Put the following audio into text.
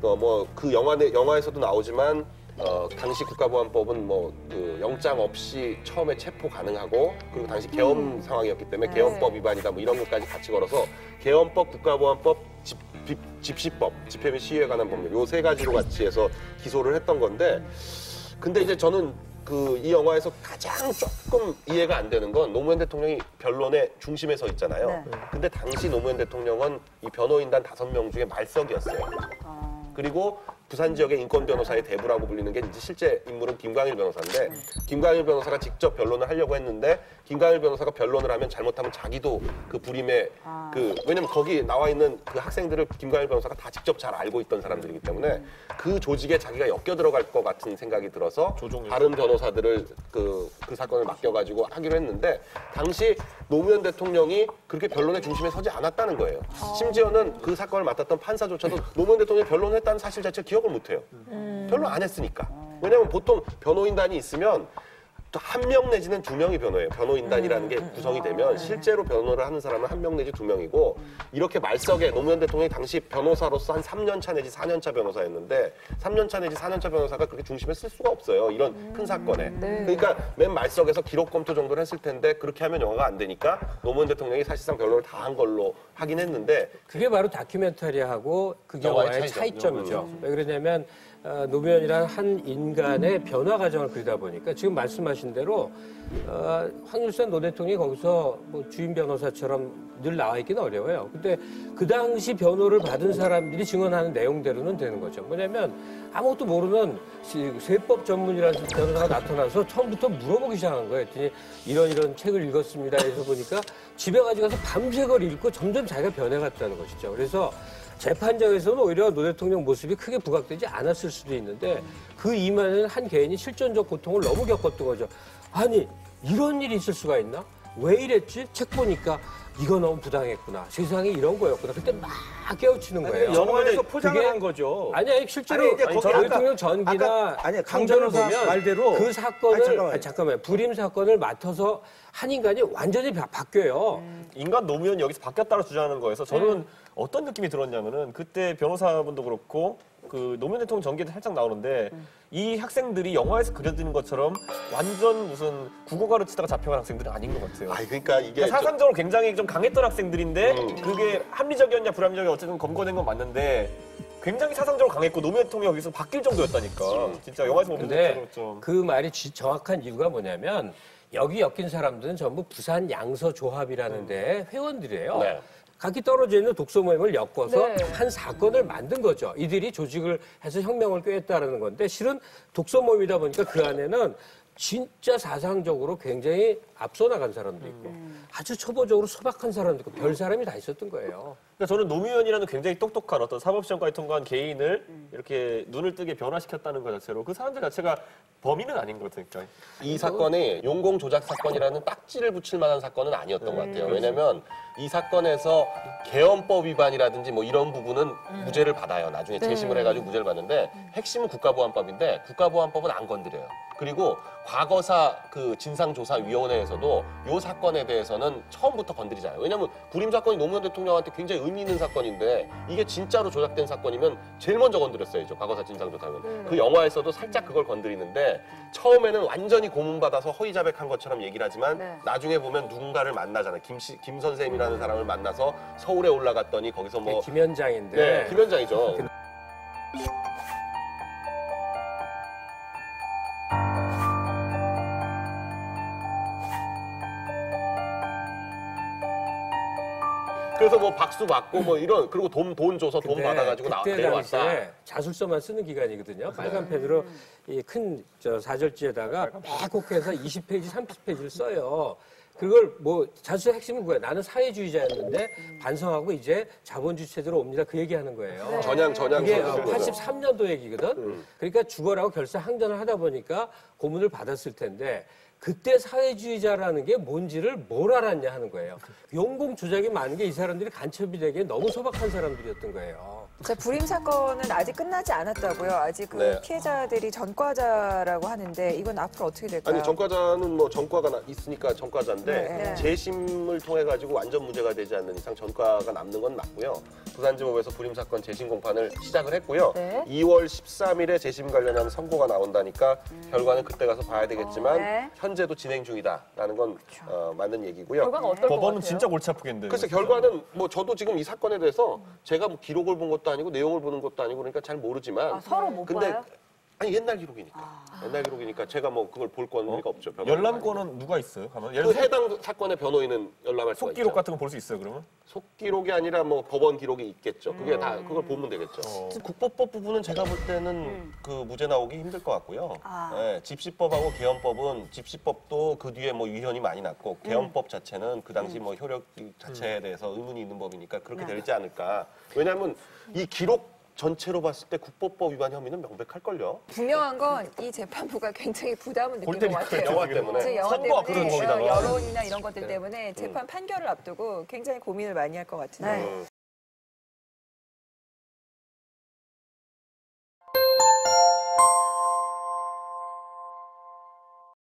뭐 그 영화에서도 나오지만 당시 국가보안법은 뭐 그 영장 없이 처음에 체포 가능하고 그리고 당시 계엄 상황이었기 때문에 계엄법 위반이다 뭐 이런 것까지 같이 걸어서 계엄법, 국가보안법, 집시법, 집회 및 시위에 관한 법률 요 세 가지로 같이 해서 기소를 했던 건데 근데 이제 저는 이 영화에서 가장 조금 이해가 안 되는 건 노무현 대통령이 변론의 중심에 서 있잖아요. 네. 근데 당시 노무현 대통령은 이 변호인단 5명 중에 말석이었어요. 그리고 부산 지역의 인권 변호사의 대부라고 불리는 게 이제 실제 인물은 김광일 변호사인데 김광일 변호사가 직접 변론을 하려고 했는데 김광일 변호사가 변론을 하면 잘못하면 자기도 그 불임에 왜냐면 거기 나와 있는 그 학생들을 김광일 변호사가 다 직접 잘 알고 있던 사람들이기 때문에 그 조직에 자기가 엮여 들어갈 것 같은 생각이 들어서 다른 변호사들을 그 사건을 맡겨가지고 하기로 했는데 당시 노무현 대통령이 그렇게 변론의 중심에 서지 않았다는 거예요. 심지어는 그 사건을 맡았던 판사조차도 노무현 대통령이 변론을 했다는 사실 자체를 기억을 못해요. 변론 안 했으니까. 왜냐하면 보통 변호인단이 있으면 또 1명 내지는 2명이 변호해요. 변호인단이라는 게 구성이 되면 실제로 변호를 하는 사람은 1명 내지 2명이고 이렇게 말석에 노무현 대통령이 당시 변호사로서 한 3년 차 내지 4년 차 변호사였는데 3년 차 내지 4년 차 변호사가 그렇게 중심에 쓸 수가 없어요. 이런 큰 사건에. 그러니까 맨 말석에서 기록 검토 정도를 했을 텐데 그렇게 하면 영화가 안 되니까 노무현 대통령이 사실상 변론을 다 한 걸로 하긴 했는데 그게 바로 다큐멘터리하고 그 영화의 차이점이죠. 왜 그러냐면 노무현이란 한 인간의 변화 과정을 그리다 보니까 지금 말씀하신 대로 황일선 노 대통령이 거기서 뭐 주임 변호사처럼 늘 나와 있기는 어려워요. 근데 그 당시 변호를 받은 사람들이 증언하는 내용대로는 되는 거죠. 뭐냐면 아무것도 모르는 세법 전문이라는 변호사가 나타나서 처음부터 물어보기 시작한 거예요. 했더니 이런 책을 읽었습니다. 해서 보니까 집에 가져가서 밤새 걸 읽고 점점 자기가 변해갔다는 것이죠. 그래서 재판장에서는 오히려 노 대통령 모습이 크게 부각되지 않았을 수도 있는데 그 이면에는 한 개인이 실존적 고통을 너무 겪었던 거죠. 아니 이런 일이 있을 수가 있나? 왜 이랬지? 책 보니까 이거 너무 부당했구나. 세상에 이런 거였구나. 그때 막 깨우치는 거예요. 영화에서 포장을 한 거죠. 아니 실제로 노 대통령 전기나 강 변호사 말대로 그 사건을 잠깐만요. 불임 사건을 맡아서 한 인간이 완전히 바뀌어요. 인간 노무현이 여기서 바뀌었다고 주장하는 거에서 저는 어떤 느낌이 들었냐면은 그때 변호사분도 그렇고 그 노무현 대통령 전기에도 살짝 나오는데 이 학생들이 영화에서 그려지는 것처럼 완전 무슨 국어 가르치다가 잡혀간 학생들은 아닌 것 같아요. 그러니까 이게 사상적으로 굉장히 좀 강했던 학생들인데 그게 합리적이었냐 불합리적이었냐 어쨌든 검거된 건 맞는데 굉장히 사상적으로 강했고 노무현 대통령이 여기서 바뀔 정도였다니까. 진짜 영화에서 보면 근데 좀 그 말이 정확한 이유가 뭐냐면 여기 엮인 사람들은 전부 부산 양서조합이라는 데 회원들이에요. 네. 각기 떨어져 있는 독서 모임을 엮어서 한 사건을 만든 거죠. 이들이 조직을 해서 혁명을 꾀했다는 건데 실은 독서 모임이다 보니까 그 안에는 진짜 사상적으로 굉장히 앞서 나간 사람도 있고 아주 초보적으로 소박한 사람도 있고 별 사람이 다 있었던 거예요. 그러니까 저는 노무현이라는 굉장히 똑똑한 어떤 사법시험까지 통과한 개인을 이렇게 눈을 뜨게 변화시켰다는 것 자체로 그 사람들 자체가 범인은 아닌 것 같으니까. 이 사건이 용공 조작 사건이라는 딱지를 붙일 만한 사건은 아니었던 것 같아요. 왜냐면 이 사건에서 계엄법 위반이라든지 뭐 이런 부분은 무죄를 받아요. 나중에 재심을 해가지고 무죄를 받는데 핵심은 국가보안법인데 국가보안법은 안 건드려요. 그리고 과거사 그 진상조사위원회에서도 이 사건에 대해서는 처음부터 건드리지 않아요. 왜냐하면 불임 사건이 노무현 대통령한테 굉장히 의미 있는 사건인데 이게 진짜로 조작된 사건이면 제일 먼저 건드렸어야죠. 과거사 진상조사위원회. 그 영화에서도 살짝 그걸 건드리는데 처음에는 완전히 고문받아서 허위자백한 것처럼 얘기를 하지만 나중에 보면 누군가를 만나잖아요. 김 선생님이라는 사람을 만나서 서울에 올라갔더니 거기서 뭐 김현장인데. 네, 김현장이죠. 그래서 뭐 박수 받고 뭐 이런 그리고 돈 줘서 돈 받아가지고 내려왔다. 자술서만 쓰는 기간이거든요. 빨간 펜으로 이 큰 사절지에다가 빼곡해서 20페이지, 30페이지를 써요. 그걸 뭐 자술서 핵심은 뭐야? 나는 사회주의자였는데 반성하고 이제 자본주의 체제로 옵니다. 그 얘기하는 거예요. 전향 이게 83년도 얘기거든. 그러니까 죽어라고 결사 항전을 하다 보니까 고문을 받았을 텐데. 그때 사회주의자라는 게 뭔지를 뭘 알았냐 하는 거예요. 용공 조작이 많은 게 이 사람들이 간첩이 되기에 너무 소박한 사람들이었던 거예요. 자, 불임 사건은 아직 끝나지 않았다고요. 아직 그 네. 피해자들이 전과자라고 하는데 이건 앞으로 어떻게 될까요? 아니 전과자는 뭐 전과가 있으니까 전과자인데 네. 재심을 통해 가지고 완전 무죄가 되지 않는 이상 전과가 남는 건 맞고요. 부산지법에서 불임 사건 재심 공판을 시작을 했고요. 네. 2월 13일에 재심 관련한 선고가 나온다니까 결과는 그때 가서 봐야 되겠지만 네. 현재도 진행 중이다라는 건 맞는 얘기고요. 결과는 어떨 것 법원은 같아요? 진짜 골치 아프겠는데. 그래서 결과는 뭐 저도 지금 이 사건에 대해서 제가 뭐 기록을 본 것도 아니고 내용을 보는 것도 아니고 그러니까 잘 모르지만 아, 서로 못 근데 봐요? 아니 옛날 기록이니까 옛날 기록이니까 제가 뭐 그걸 볼 권리가 없죠. 열람권은 누가 있어요? 가만. 예를 그 들어 해당 사건의 변호인은 열람할 수가 속기록 있죠. 같은 거 볼 수 있어요, 그러면? 속기록이 아니라 뭐 법원 기록이 있겠죠. 그게 다 그걸 보면 되겠죠. 국법법 부분은 제가 볼 때는 그 무죄 나오기 힘들 것 같고요. 네, 집시법하고 개헌법은 집시법도 그 뒤에 뭐 위헌이 많이 났고 개헌법 자체는 그 당시 뭐 효력 자체에 대해서 의문이 있는 법이니까 그렇게 되지 않을까. 왜냐하면 이 기록 전체로 봤을 때 국법법 위반 혐의는 명백할걸요. 분명한 건 이 재판부가 굉장히 부담을 느낀 것 같아요. 영화 때문에. 제 영화 선거 앞두고 때문에 거기다가. 여론이나 이런 것들 때문에 재판 판결을 앞두고 굉장히 고민을 많이 할 것 같은데.